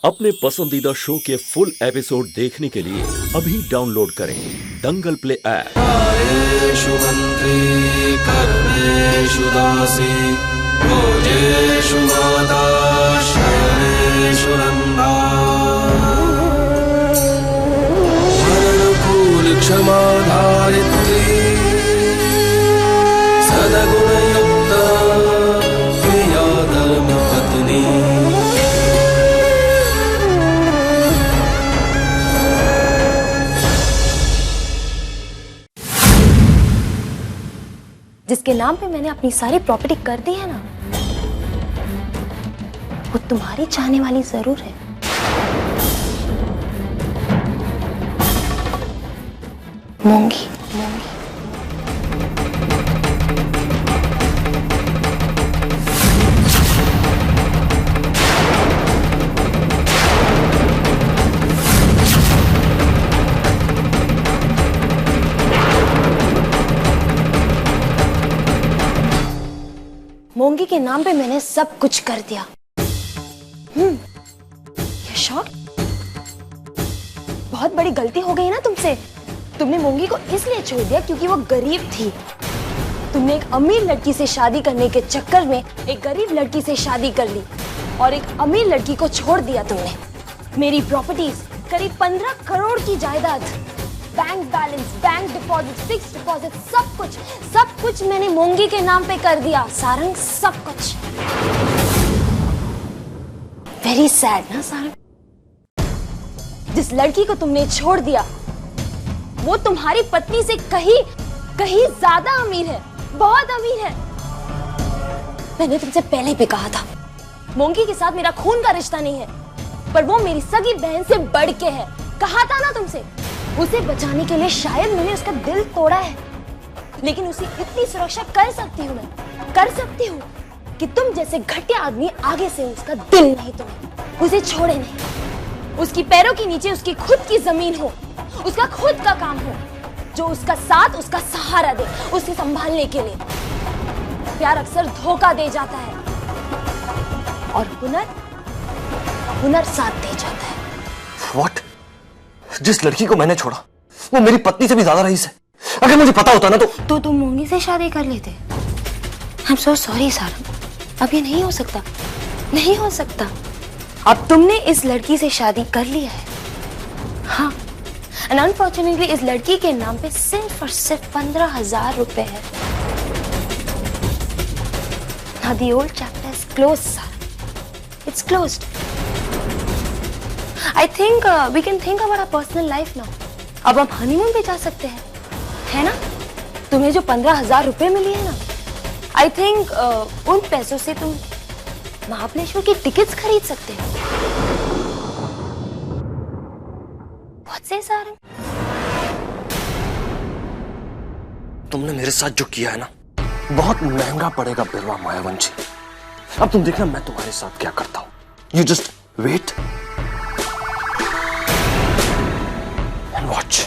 अपने पसंदीदा शो के फुल एपिसोड देखने के लिए अभी डाउनलोड करें दंगल प्ले ऐप। कायेषु मंत्री कर्मेषु दासी भोजेषु माता शयनेषु नंदा अनुकूल क्षमा धारित्री सदगुणयुक्ता प्रिया धर्म पत्नी। जिसके नाम पे मैंने अपनी सारी प्रॉपर्टी कर दी है ना, वो तुम्हारी चाहने वाली जरूर है। मूंगी मूंगी। मोंगी के नाम पे मैंने सब कुछ कर दिया। ये शॉक बहुत बड़ी गलती हो गई ना तुमसे। तुमने मोंगी को इसलिए छोड़ दिया क्योंकि वो गरीब थी। तुमने एक अमीर लड़की से शादी करने के चक्कर में एक गरीब लड़की से शादी कर ली और एक अमीर लड़की को छोड़ दिया तुमने। मेरी प्रॉपर्टीज करीब 15 करोड़ की जायदाद, bank balance, bank deposit, fix deposit, सब कुछ मैंने मोंगी के नाम पे कर दिया। सारंग, सब कुछ। वेरी सैड ना सारंग। जिस लड़की को तुमने छोड़ दिया वो तुम्हारी पत्नी से कहीं ज्यादा अमीर है, बहुत अमीर है। मैंने तुमसे पहले भी कहा था मोंगी के साथ मेरा खून का रिश्ता नहीं है, पर वो मेरी सगी बहन से बढ़ के है। कहा था ना तुमसे। उसे बचाने के लिए शायद मैंने उसका दिल तोड़ा है, लेकिन उसे इतनी सुरक्षा कर सकती हूँ कि तुम जैसे घटिया आदमी आगे से उसका दिल नहीं तोड़े, उसे छोड़े नहीं। उसकी पैरों के नीचे उसकी खुद की जमीन हो, उसका खुद का काम हो, जो उसका साथ, उसका सहारा दे, उसे संभालने के लिए। प्यार अक्सर धोखा दे जाता है और हुनर साथ दे जाता है। What? जिस लड़की को मैंने छोड़ा वो मेरी पत्नी से भी ज्यादा रईस है। अगर मुझे पता होता ना तो तुम मोंगी से शादी कर लेते। I'm so sorry सारंग, अब ये नहीं हो सकता, नहीं हो सकता। अब तुमने इस लड़की से शादी कर लिया है। हाँ, and unfortunately इस लड़की के नाम पे सिर्फ और सिर्फ 15,000 रुपए है। Now the old chapter is closed, Sarang. It's closed. I think we can think about our personal life now. अब हम हनीमून पे जा सकते हैं, है ना? तुम्हें जो 15,000 रुपए मिली है ना, I think उन पैसों से तुम महाबलेश्वर की टिकट्स खरीद सकते हो। What say, Sarang? तुमने मेरे साथ जो किया है ना, बहुत महंगा पड़ेगा बिरवा मायावंशी। अब तुम देखना मैं तुम्हारे साथ क्या करता हूं। You just wait and watch.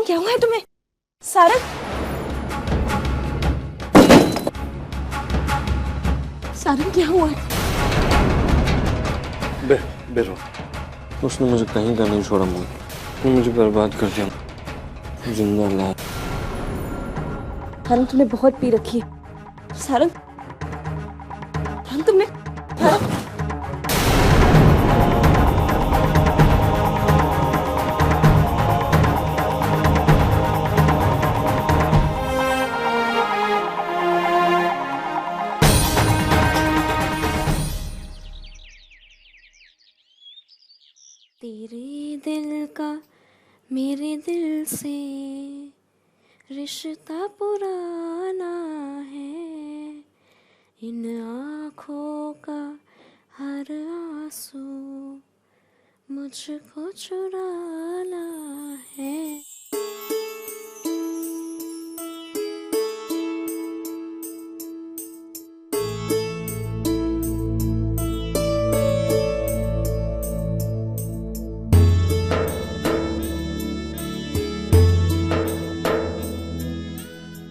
Sarang क्या हुआ है तुम्हें? सारंग, सारंग क्या हुआ है? बेरो, उसने मुझे कहीं का नहीं छोड़ा मुझे, मुझे बर्बाद कर दिया जिंदा लाल। सारंग तुमने बहुत पी रखी है। सारंग, सारंग तुमने तेरे दिल का मेरे दिल से रिश्ता पुराना है, इन आँखों का हर आंसू मुझको चुराना है।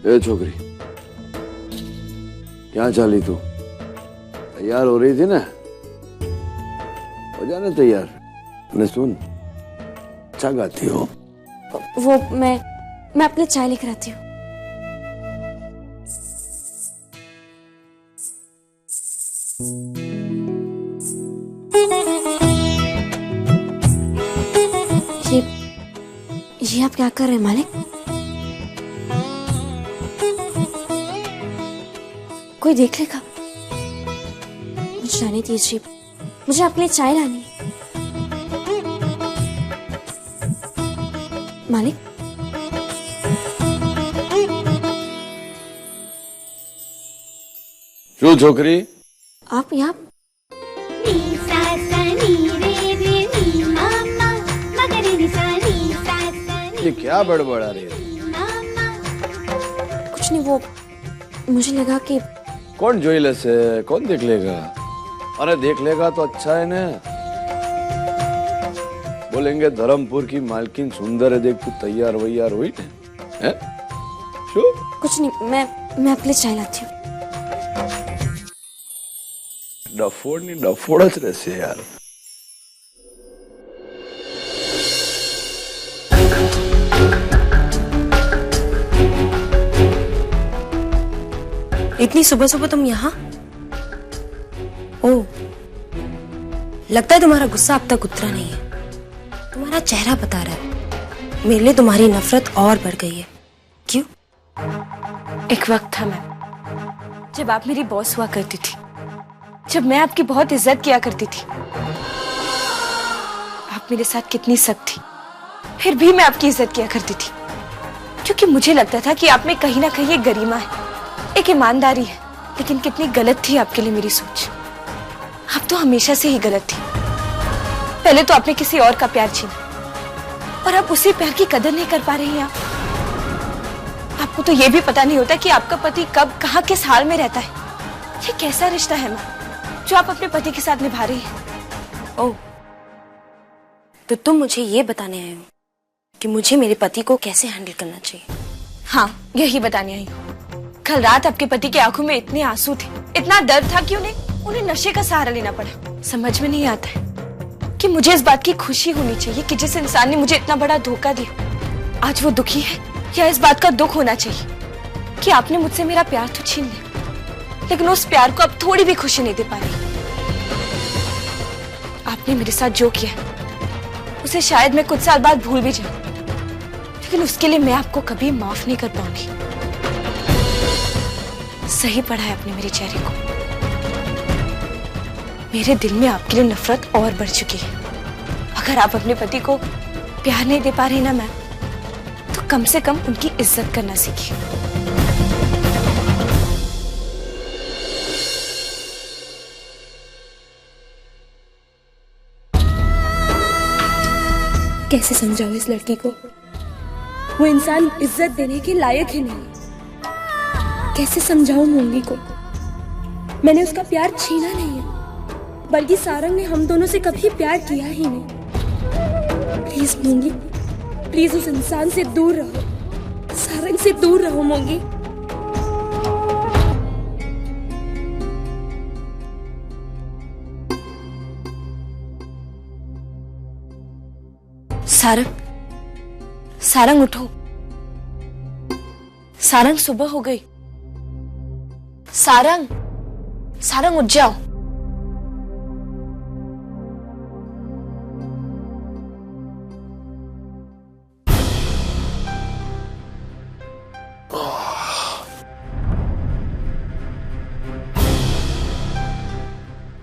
ए छोकरी, क्या चाली तू? तैयार हो रही थी ना? हो जाने तैयार। ने सुन, अच्छा गाती हो। वो मैं अपने चाय लेकर आती हूँ। ये आप क्या कर रहे हैं मालिक? कोई देख लेगा? मुझे जाने दीजिए, मुझे आपके लिए चाय लानी है। मालिक, क्यों छोकरी? आप यहाँ? ये क्या बड़बड़ा रही है? कुछ नहीं, वो मुझे लगा कि कौन जोइलस है, कौन देख लेगा? अरे देख लेगा तो अच्छा है ना। बोलेंगे धर्मपुर की मालकिन सुंदर है, देख तू तैयार वैयार हुई ना है? कुछ नहीं, मैं आपके लिए चाय लाती हूँ। डफोड़ नहीं डफोड़च रहसे यार। इतनी सुबह सुबह तुम यहाँ? ओह, लगता है तुम्हारा गुस्सा अब तक उतरा नहीं है। तुम्हारा चेहरा बता रहा है मेरे लिए तुम्हारी नफरत और बढ़ गई है। क्यों? एक वक्त था मैम, जब आप मेरी बॉस हुआ करती थी, जब मैं आपकी बहुत इज्जत किया करती थी। आप मेरे साथ कितनी सख्त थी, फिर भी मैं आपकी इज्जत किया करती थी, क्योंकि मुझे लगता था कि आप में कहीं ना कहीं एक गरिमा है, एक ईमानदारी है। लेकिन कितनी गलत थी आपके लिए मेरी सोच। आप तो हमेशा से ही गलत थी। पहले तो आपने किसी और का प्यार छीना, और अब उसी प्यार की कदर नहीं कर पा रही हैं आप। आपको तो ये भी पता नहीं होता कि आपका पति कब कहाँ किस हाल में रहता है। ये कैसा रिश्ता है माँ जो आप अपने पति के साथ निभा रही हैं? ओह, तो तुम मुझे ये बताने आए हो कि मुझे मेरे पति को कैसे हैंडल करना चाहिए? हाँ, यही बताने आई हूँ। कल रात आपके पति की आंखों में इतने आंसू थे, इतना दर्द था कि उन्हें नशे का सहारा लेना पड़ा। समझ में नहीं आता है कि मुझे इस बात की खुशी होनी चाहिए कि जिस इंसान ने मुझे इतना बड़ा धोखा दिया, आज वो दुखी है, या इस बात का दुख होना चाहिए कि आपने मुझसे मेरा प्यार तो छीन लिया, लेकिन उस प्यार को अब थोड़ी भी खुशी नहीं दे पा रही। आपने मेरे साथ जो किया उसे शायद मैं कुछ साल बाद भूल भी जाऊं, लेकिन उसके लिए मैं आपको कभी माफ नहीं कर पाऊंगी। सही पढ़ा है आपने मेरे चेहरे को। मेरे दिल में आपके लिए नफरत और बढ़ चुकी है। अगर आप अपने पति को प्यार नहीं दे पा रही ना मैम, तो कम से कम उनकी इज्जत करना सीखिए। कैसे समझाऊं इस लड़की को? वो इंसान इज्जत देने के लायक ही नहीं। कैसे समझाऊं मूंगी को? मैंने उसका प्यार छीना नहीं है, बल्कि सारंग ने हम दोनों से कभी प्यार किया ही नहीं। प्लीज मूंगी, प्लीज उस इंसान से दूर रहो, सारंग से दूर रहो मोंगी। सारंग, सारंग उठो। सारंग सुबह हो गई। सारंग, सारंग उठ जाओ।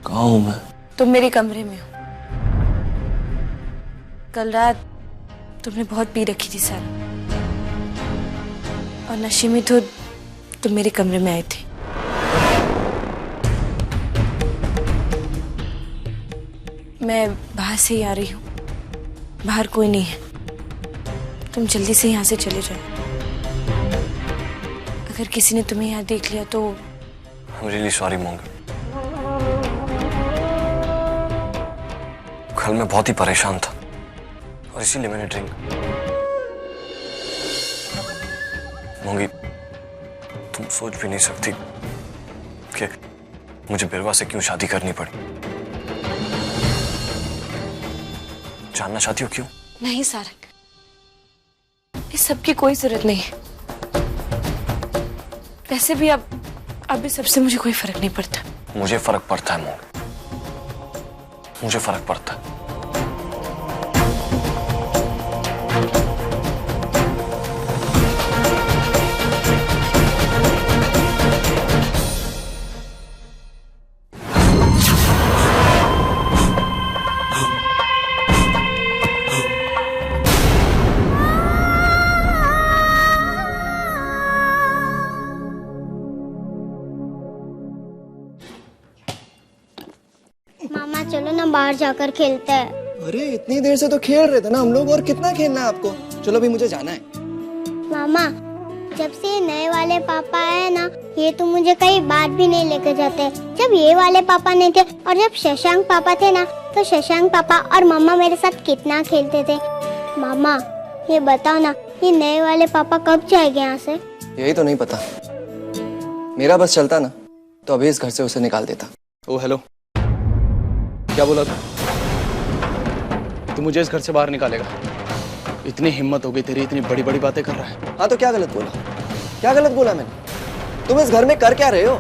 कहाँ हूं मैं? तुम मेरे कमरे में हो। कल रात तुमने बहुत पी रखी थी सारंग, और नशे में तो तुम मेरे कमरे में आए थे। मैं बाहर से ही आ रही हूँ, बाहर कोई नहीं है। तुम जल्दी से यहाँ से चले जाओ। अगर किसी ने तुम्हें यहाँ देख लिया तो I'm really sorry मोंगी। कल मैं बहुत ही परेशान था और इसीलिए मैंने ड्रिंक। मोंगी, तुम सोच भी नहीं सकती कि मुझे बिरवा से क्यों शादी करनी पड़ी। जानना चाहती हो क्यों? नहीं सारंग, इस सब की कोई जरूरत नहीं है। वैसे भी अब भी सबसे मुझे कोई फर्क नहीं पड़ता। मुझे फर्क पड़ता है मोंगी, मुझे फर्क पड़ता है। मामा चलो ना बाहर जाकर खेलते हैं। अरे इतनी देर से तो खेल रहे थे ना हम लोग, और कितना खेलना है आपको? चलो अभी मुझे जाना है। मामा जब से ये नए वाले पापा आए ना, ये तो मुझे कहीं बात भी नहीं लेकर जाते। जब ये वाले पापा नहीं थे और जब शशांक पापा थे ना, तो शशांक पापा और मम्मा मेरे साथ कितना खेलते थे। मामा ये बताओ ना, ये नए वाले पापा कब जाएंगे यहाँ से? यही तो नहीं पता। मेरा बस चलता ना तो अभी इस घर से उसे निकाल देता। ओ हेलो, क्या बोला तू मुझे इस घर से बाहर निकालेगा? इतनी हिम्मत हो गई तेरी, इतनी बड़ी बड़ी बातें कर रहा है। हाँ तो क्या गलत बोला? क्या गलत बोला मैंने? तुम इस घर में कर क्या रहे हो?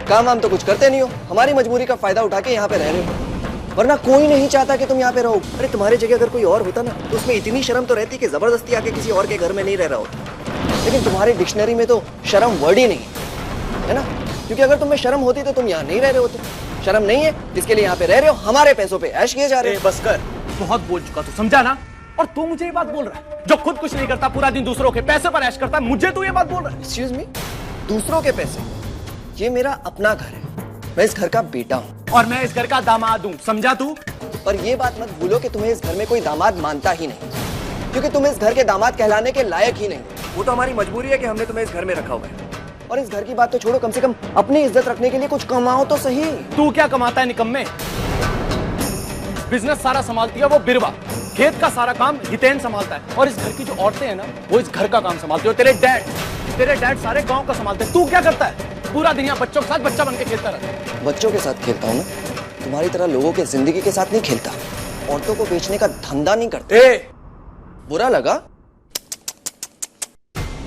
काम वाम तो कुछ करते नहीं हो, हमारी मजबूरी का फायदा उठा के यहाँ पे रह रहे हो, वरना कोई नहीं चाहता कि तुम यहाँ पे रहो। अरे तुम्हारी जगह अगर कोई और होता ना, तो उसमें इतनी शर्म तो रहती कि जबरदस्ती आके किसी और के घर में नहीं रह रहा होता। लेकिन तुम्हारी डिक्शनरी में तो शर्म वर्ड ही नहीं है ना, क्योंकि अगर तुम्हें शर्म होती तो तुम यहाँ नहीं रह रहे होते। शर्म नहीं है, इसके लिए यहाँ पे रह रहे हो, हमारे पैसों पे ऐश किए जा रहे हो। बस कर, बहुत बोल चुका तू, समझा ना? और तू मुझे ये बात बोल रहा है, जो खुद कुछ नहीं करता, पूरा दिन दूसरों के पैसे पर ऐश करता है, मुझे तू ये बात बोल रहा है? एक्सक्यूज मी, दूसरों के पैसे? ये मेरा अपना घर है, मैं इस घर का बेटा हूँ और मैं इस घर का दामाद हूँ, समझा तू? और ये बात मत भूलो कि तुम्हें इस घर में कोई दामाद मानता ही नहीं, क्योंकि तुम इस घर के दामाद कहलाने के लायक ही नहीं। वो तो हमारी मजबूरी है कि हमने तुम्हें इस घर में रखा हुआ है। और इस घर की बात तो छोड़ो, कम से कम अपनी इज्जत रखने के लिए कुछ कमाओ तो सही। तू क्या कमाता है निकम्मे? बिजनेस सारा संभालती है वो बिरवा, खेत का सारा काम हितेन संभालता है, और इस घर की जो औरतें हैं ना, वो इस घर का काम संभालती है। तेरे डैड सारे गांव का संभालते हैं। तू क्या करता है? पूरा दिन यहाँ बच्चों के साथ बच्चा बन के खेलता रहता है। बच्चों के साथ खेलता हूँ ना, तुम्हारी तरह लोगों के जिंदगी के साथ नहीं खेलता, औरतों को बेचने का धंधा नहीं करता। बुरा लगा?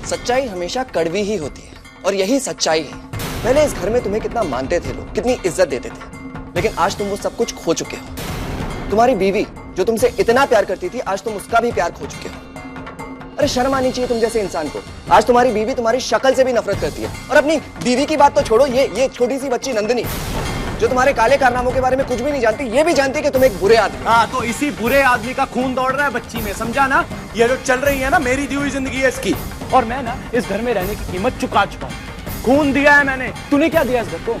सच्चाई हमेशा कड़वी ही होती है, और यही सच्चाई है। पहले इस घर में तुम्हें कितना मानते थे लोग, कितनी इज्जत देते थे, लेकिन आज तुम वो सब कुछ खो चुके हो। तुम्हारी बीवी जो तुमसे इतना प्यार करती थी, आज तुम उसका भी प्यार खो चुके हो। अरे शर्म आनी चाहिए तुम जैसे इंसान को। आज तुम्हारी बीवी तुम्हारी शक्ल से भी नफरत करती है, और अपनी बीवी की बात तो छोड़ो, ये छोटी सी बच्ची नंदिनी जो तुम्हारे काले कारनामों के बारे में कुछ भी नहीं जानती, ये भी जानती है कि तुम एक बुरे आदमी। हाँ, तो इसी बुरे आदमी का खून दौड़ रहा है बच्ची में, समझा ना? ये जो चल रही है ना, मेरी दी हुई जिंदगी है इसकी, और मैं ना इस घर में रहने की कीमत चुका चुका हूँ। खून दिया है मैंने, तूने क्या दिया इस घर को?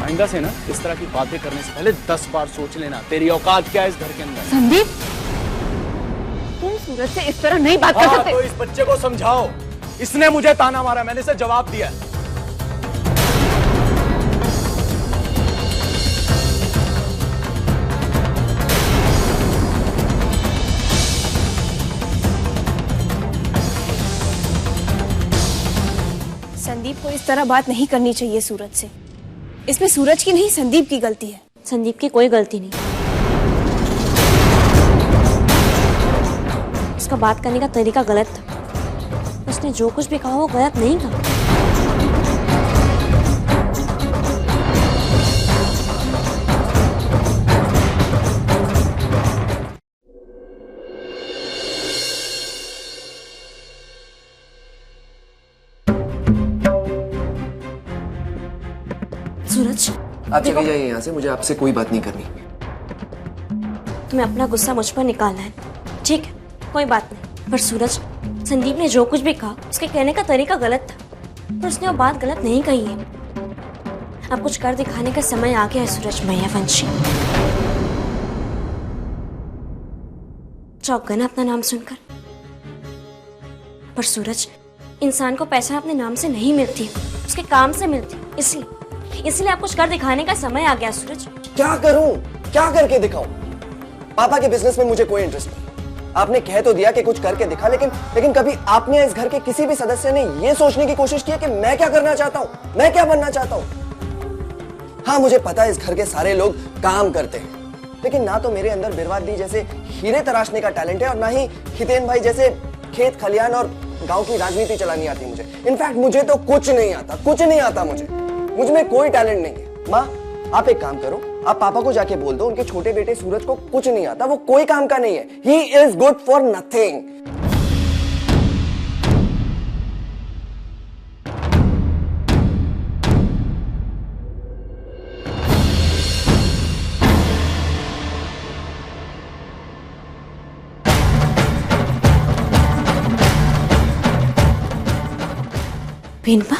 आइंदा से ना इस तरह की बातें करने से पहले 10 बार सोच लेना, तेरी औकात क्या है इस घर के अंदर। संदीप, तुम सूरज से इस तरह नहीं बात कर सकते। तो इस बच्चे को समझाओ, इसने मुझे ताना मारा, मैंने इसे जवाब दिया। तरह बात नहीं करनी चाहिए सूरज से। इसमें सूरज की नहीं, संदीप की गलती है। संदीप की कोई गलती नहीं। उसका बात करने का तरीका गलत था। उसने जो कुछ भी कहा वो गलत नहीं था। सूरज, आप चले जाइए यहाँ से, मुझे आपसे कोई बात नहीं करनी। तुम्हें अपना गुस्सा मुझ पर निकालना है, ठीक है, कोई बात नहीं। पर सूरज, संदीप ने जो कुछ भी कहा उसके कहने का तरीका गलत था, पर उसने वो बात गलत नहीं कही है। अब कुछ कर दिखाने का समय आ गया है सूरज मायावंशी। चौंक गए ना अपना नाम सुनकर? पर सूरज, इंसान को पहचान अपने नाम से नहीं मिलती, उसके काम से मिलती। इसलिए आप कुछ कर दिखाने का समय आ गया सूरज। क्या करूं? क्या करके दिखाऊं? पापा के बिजनेस में मुझे कोई इंटरेस्ट नहीं। आपने कह तो दिया कि कुछ करके दिखा, लेकिन कभी आपने इस घर के किसी भी सदस्य ने यह सोचने की कोशिश की है कि मैं क्या करना चाहता हूं, मैं क्या बनना चाहता हूं? हाँ, मुझे पता है इस घर के सारे लोग काम करते हैं, लेकिन ना तो मेरे अंदर बिरवाद दी जैसे हीरे तराशने का टैलेंट है, और ना ही हितेन भाई जैसे खेत खलियान और गांव की राजनीति चलानी आती मुझे। इनफैक्ट मुझे तो कुछ नहीं आता, मुझ में कोई टैलेंट नहीं है। माँ, आप एक काम करो, आप पापा को जाके बोल दो उनके छोटे बेटे सूरज को कुछ नहीं आता, वो कोई काम का नहीं है। He is good for nothing. भेनपा,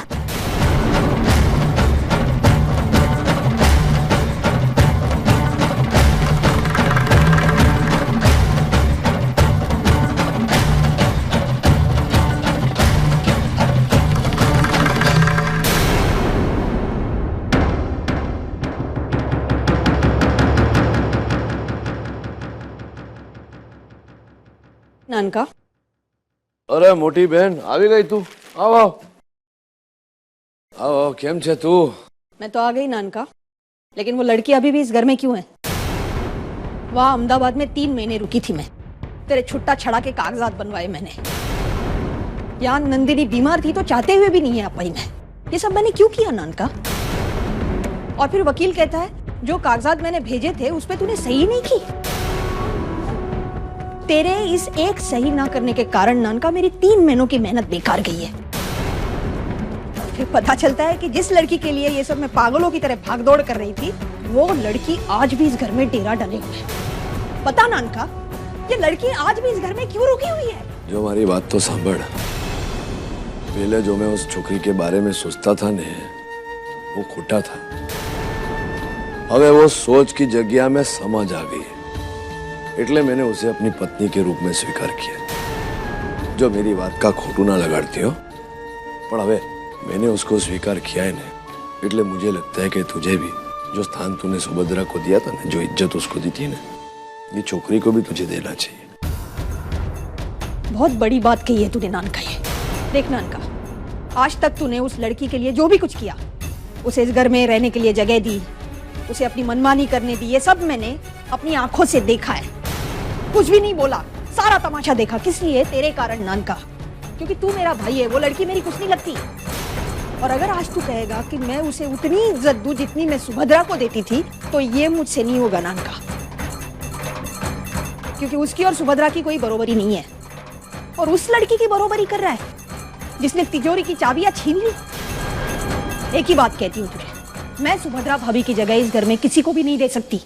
नानका। अरे मोटी बहन, આવી ગઈ તું? આવો આવો, કેમ છે તું? मैं तो आ गई नानका, लेकिन वो लड़की अभी भी इस घर में क्यों है? वहाँ अहमदाबाद में 3 महीने रुकी थी मैं, तेरे छुट्टा छड़ा के कागजात बनवाए मैंने। यहाँ नंदिनी बीमार थी तो चाहते हुए भी नहीं आ पाई मैं। ये सब मैंने क्यों किया नानका? और फिर वकील कहता है जो कागजात मैंने भेजे थे उस पर तूने सही नहीं की। तेरे इस एक सही ना करने के कारण नानका मेरी 3 महीनों की मेहनत बेकार गई है। फिर पता चलता है कि जिस लड़की के लिए ये सब मैं पागलों की तरह भागदौड़ कर रही थी, वो लड़की आज भी इस घर में डेरा डाले हुए है। पता नानका, ये लड़की आज भी इस घर में क्यों रुकी हुई है? जो हमारी बात तो सांभड़, पहले जो मैं उस छोकरी के बारे में सोचता था ने, वो खोटा था। હવે वो सोच की जगह में समझ आ गई, એટલે मैंने उसे अपनी पत्नी के रूप में स्वीकार किया। जो मेरी बात का खोटू ना लगाड़ती हो, पर હવે मैंने उसको स्वीकार किया है ना, એટલે मुझे लगता है कि तुझे भी जो स्थान तूने सुभद्रा को दिया था ना, जो इज्जत उसको दी थी ना, ये छोकरी को भी तुझे देना चाहिए। बहुत बड़ी बात कही है तूने नानका। ये देख नानका, आज तक तूने उस लड़की के लिए जो भी कुछ किया, उसे इस घर में रहने के लिए जगह दी, उसे अपनी मनमानी करने दी, ये सब मैंने अपनी आंखों से देखा है। कुछ भी नहीं बोला, सारा तमाशा देखा। किस लिए? तेरे कारण नानका, क्योंकि तू मेरा भाई है, वो लड़की मेरी कुछ नहीं लगती। और अगर आज तू कहेगा कि मैं उसे उतनी इज्जत दूं जितनी मैं सुभद्रा को देती थी, तो ये मुझसे नहीं होगा नानका, क्योंकि उसकी और सुभद्रा की कोई बरोबरी नहीं है। और उस लड़की की बरोबरी कर रहा है जिसने तिजोरी की चाबियां छीन ली। एक ही बात कहती हूँ तुझे, मैं सुभद्रा भाभी की जगह इस घर में किसी को भी नहीं दे सकती।